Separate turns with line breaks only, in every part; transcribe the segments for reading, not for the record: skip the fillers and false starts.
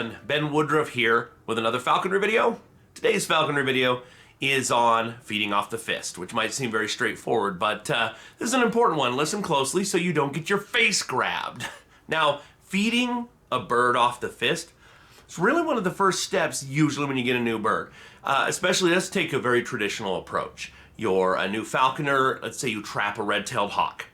everyone, Ben Woodruff here with another falconry video. Today's falconry video is on feeding off the fist, which might seem very straightforward, but this is an important one. Listen closely so you don't get your face grabbed. Now, feeding a bird off the fist is really one of the first steps usually when you get a new bird. Especially, let's take a very traditional approach. You're a new falconer, let's say you trap a red-tailed hawk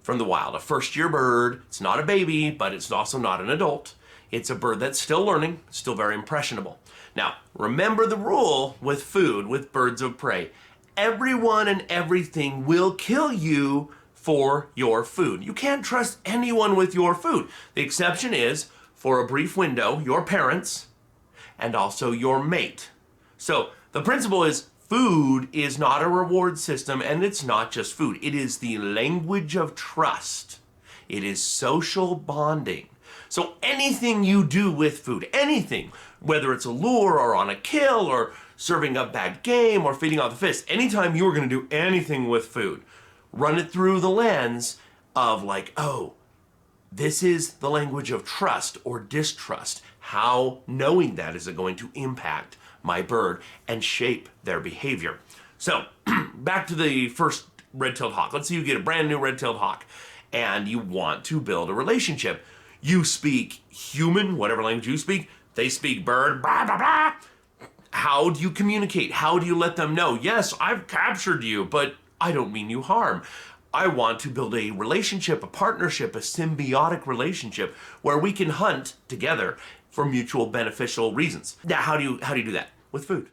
from the wild, a first-year bird. It's not a baby, but it's also not an adult. It's a bird that's still learning, still very impressionable. Now, remember the rule with food, with birds of prey. Everyone and everything will kill you for your food. You can't trust anyone with your food. The exception is, for a brief window, your parents and also your mate. So the principle is, food is not a reward system, and it's not just food. It is the language of trust. It is social bonding. So anything you do with food, anything, whether it's a lure or on a kill or serving up bad game or feeding off the fist, anytime you are going to do anything with food, run it through the lens of like, oh, this is the language of trust or distrust. How knowing that is it going to impact my bird and shape their behavior? So back to the first red-tailed hawk. Let's say you get a brand new red-tailed hawk and you want to build a relationship. You speak human, whatever language you speak. They speak bird, blah, blah, blah. How do you communicate? How do you let them know, yes, I've captured you, but I don't mean you harm. I want to build a relationship, a partnership, a symbiotic relationship where we can hunt together for mutual beneficial reasons. Now, how do you do that? With food.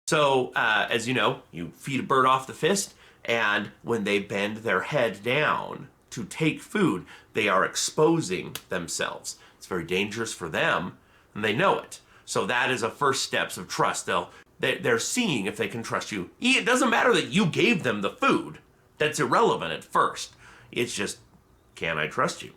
So, as you know, you feed a bird off the fist, and when they bend their head down to take food, they are exposing themselves. It's very dangerous for them, and they know it. So that is a first steps of trust. They're seeing if they can trust you. It doesn't matter that you gave them the food. That's irrelevant at first. It's just, can I trust you?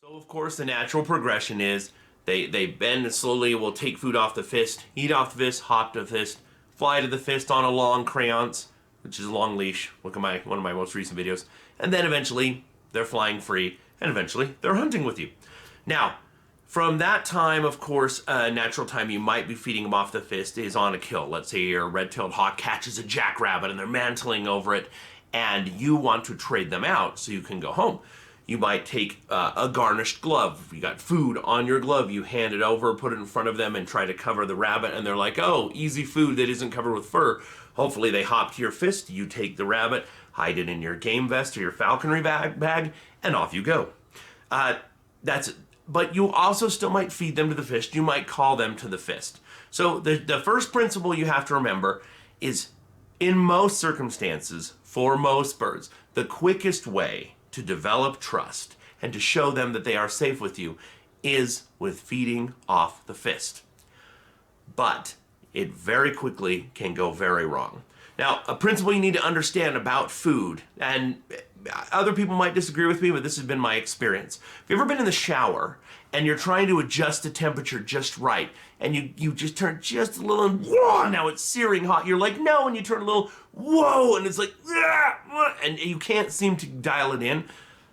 So of course the natural progression is they bend and slowly will take food off the fist, eat off the fist, hop to the fist, fly to the fist on a long crayons, which is a long leash. Look at one of my most recent videos. And then eventually they're flying free, and eventually they're hunting with you. Now, from that time, of course, a natural time you might be feeding them off the fist is on a kill. Let's say your red-tailed hawk catches a jackrabbit and they're mantling over it, and you want to trade them out so you can go home. You might take a garnished glove. If you got food on your glove, you hand it over, put it in front of them, and try to cover the rabbit, and they're like, oh, easy food that isn't covered with fur. Hopefully they hop to your fist, you take the rabbit, hide it in your game vest or your falconry bag, and off you go. That's it. But you also still might feed them to the fist. You might call them to the fist. So the first principle you have to remember is, in most circumstances, for most birds, the quickest way to develop trust and to show them that they are safe with you is with feeding off the fist. But it very quickly can go very wrong. Now, a principle you need to understand about food, and other people might disagree with me, but this has been my experience. Have you ever been in the shower and you're trying to adjust the temperature just right, and you just turn just a little, and whoa, now it's searing hot. You're like, no, and you turn a little, whoa, and it's like, and you can't seem to dial it in.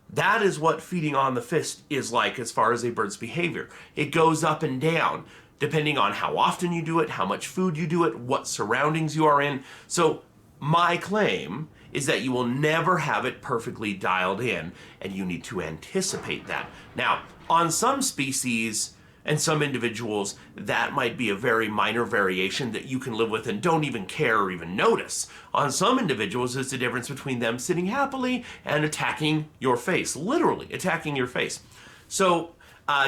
That is what feeding on the fist is like as far as a bird's behavior. It goes up and down, depending on how often you do it, how much food you do it, what surroundings you are in. So my claim is that you will never have it perfectly dialed in, and you need to anticipate that. Now, on some species and some individuals, that might be a very minor variation that you can live with and don't even care or even notice. On some individuals, it's the difference between them sitting happily and attacking your face, literally attacking your face. So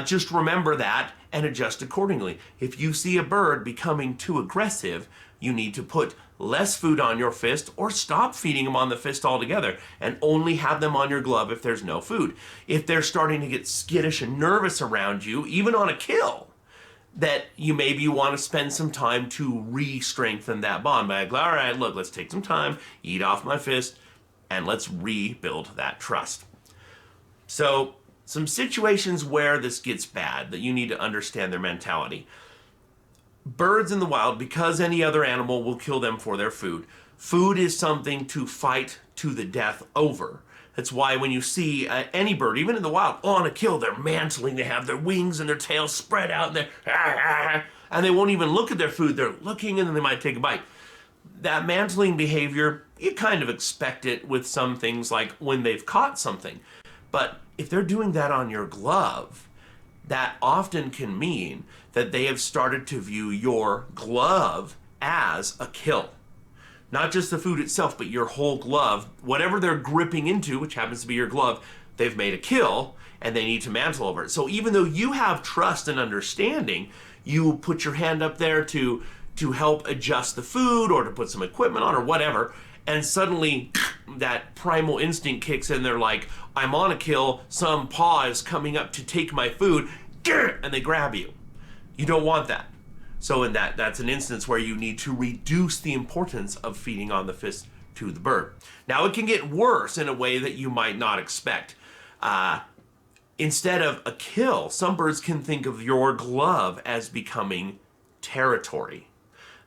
just remember that and adjust accordingly. If you see a bird becoming too aggressive, you need to put less food on your fist or stop feeding them on the fist altogether and only have them on your glove if there's no food. If they're starting to get skittish and nervous around you, even on a kill, that you maybe want to spend some time to re-strengthen that bond by like, all right, look, let's take some time, eat off my fist, and let's rebuild that trust. So some situations where this gets bad that you need to understand their mentality. Birds in the wild, because any other animal will kill them for their food, food is something to fight to the death over. That's why when you see any bird, even in the wild, on a kill, they're mantling. They have their wings and their tails spread out, and and they won't even look at their food. They're looking, and then they might take a bite. That mantling behavior, you kind of expect it with some things like when they've caught something. But if they're doing that on your glove, that often can mean that they have started to view your glove as a kill. Not just the food itself, but your whole glove. Whatever they're gripping into, which happens to be your glove, they've made a kill, and they need to mantle over it. So even though you have trust and understanding, you put your hand up there to help adjust the food or to put some equipment on or whatever, and suddenly that primal instinct kicks in. They're like, I'm on a kill, some paw is coming up to take my food, and they grab you. You don't want that. So in that's an instance where you need to reduce the importance of feeding on the fist to the bird. Now it can get worse in a way that you might not expect. Instead of a kill, some birds can think of your glove as becoming territory.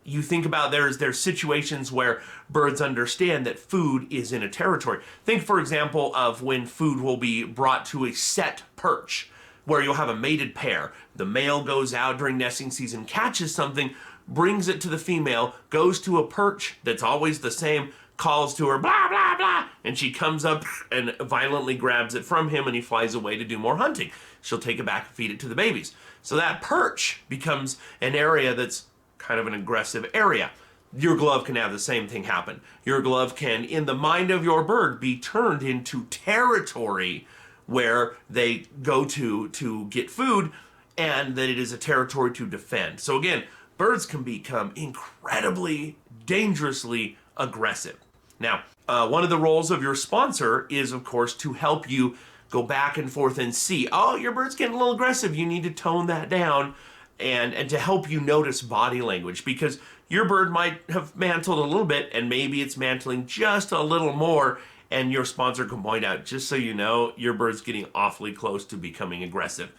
You think about there's situations where birds understand that food is in a territory. Think, for example, of when food will be brought to a set perch, where you'll have a mated pair. The male goes out during nesting season, catches something, brings it to the female, goes to a perch that's always the same, calls to her, blah, blah, blah, and she comes up and violently grabs it from him, and he flies away to do more hunting. She'll take it back and feed it to the babies. So that perch becomes an area that's kind of an aggressive area. Your glove can have the same thing happen. Your glove can, in the mind of your bird, be turned into territory where they go to get food, and that it is a territory to defend. So again, birds can become incredibly, dangerously aggressive. Now, one of the roles of your sponsor is, of course, to help you go back and forth and see, oh, your bird's getting a little aggressive. You need to tone that down, and to help you notice body language, because your bird might have mantled a little bit, and maybe it's mantling just a little more, and your sponsor can point out, just so you know, your bird's getting awfully close to becoming aggressive.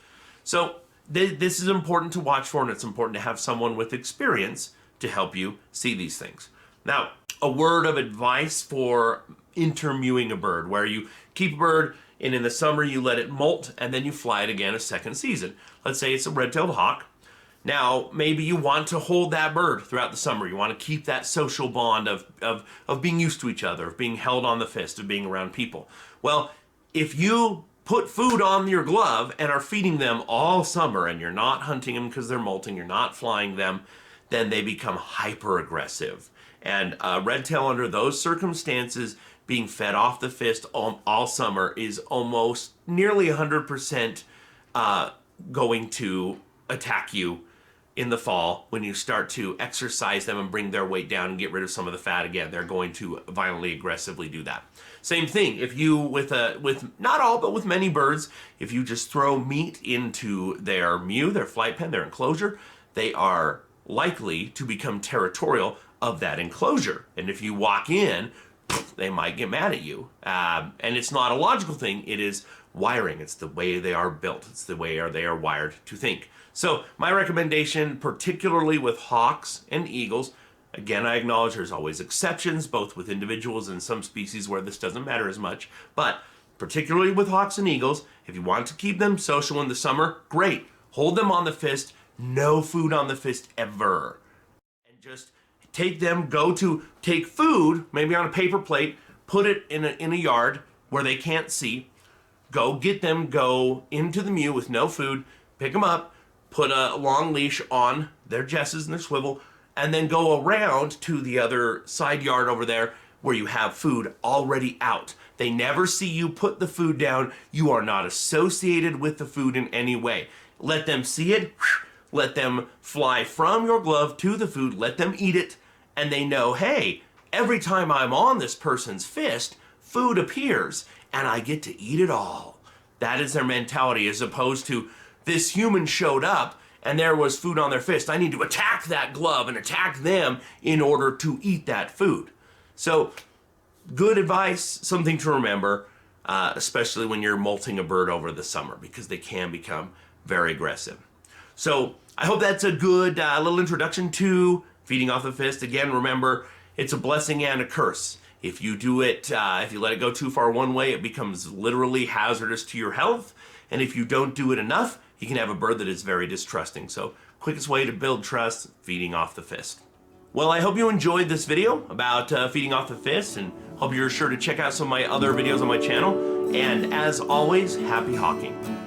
So this is important to watch for, and it's important to have someone with experience to help you see these things. Now, a word of advice for intermewing a bird, where you keep a bird, and in the summer you let it molt, and then you fly it again a second season. Let's say it's a red-tailed hawk. Now, maybe you want to hold that bird throughout the summer. You want to keep that social bond of being used to each other, of being held on the fist, of being around people. Well, if you put food on your glove and are feeding them all summer, and you're not hunting them because they're molting, you're not flying them, then they become hyper-aggressive. And red tail, under those circumstances, being fed off the fist all summer is almost nearly 100% going to attack you in the fall when you start to exercise them and bring their weight down and get rid of some of the fat again. They're going to violently, aggressively do that. Same thing, if you, with not all, but with many birds, if you just throw meat into their mew, their flight pen, their enclosure, they are likely to become territorial of that enclosure. And if you walk in, they might get mad at you. And it's not a logical thing, it is wiring. It's the way they are built. It's the way they are wired to think. So my recommendation, particularly with hawks and eagles, again, I acknowledge there's always exceptions, both with individuals and some species where this doesn't matter as much, but particularly with hawks and eagles, if you want to keep them social in the summer, great. Hold them on the fist, no food on the fist ever. And just take them, take food, maybe on a paper plate, put it in a yard where they can't see, go get them, go into the mew with no food, pick them up, put a long leash on their jesses and their swivel, and then go around to the other side yard over there where you have food already out. They never see you put the food down. You are not associated with the food in any way. Let them see it. Let them fly from your glove to the food. Let them eat it. And they know, hey, every time I'm on this person's fist, food appears, and I get to eat it all. That is their mentality, as opposed to, this human showed up and there was food on their fist. I need to attack that glove and attack them in order to eat that food. So, good advice, something to remember, especially when you're molting a bird over the summer, because they can become very aggressive. So, I hope that's a good little introduction to feeding off the fist. Again, remember, it's a blessing and a curse. If you do it, if you let it go too far one way, it becomes literally hazardous to your health. And if you don't do it enough, you can have a bird that is very distrusting. So, quickest way to build trust, feeding off the fist. Well, I hope you enjoyed this video about feeding off the fist, and hope you're sure to check out some of my other videos on my channel. And as always, happy hawking.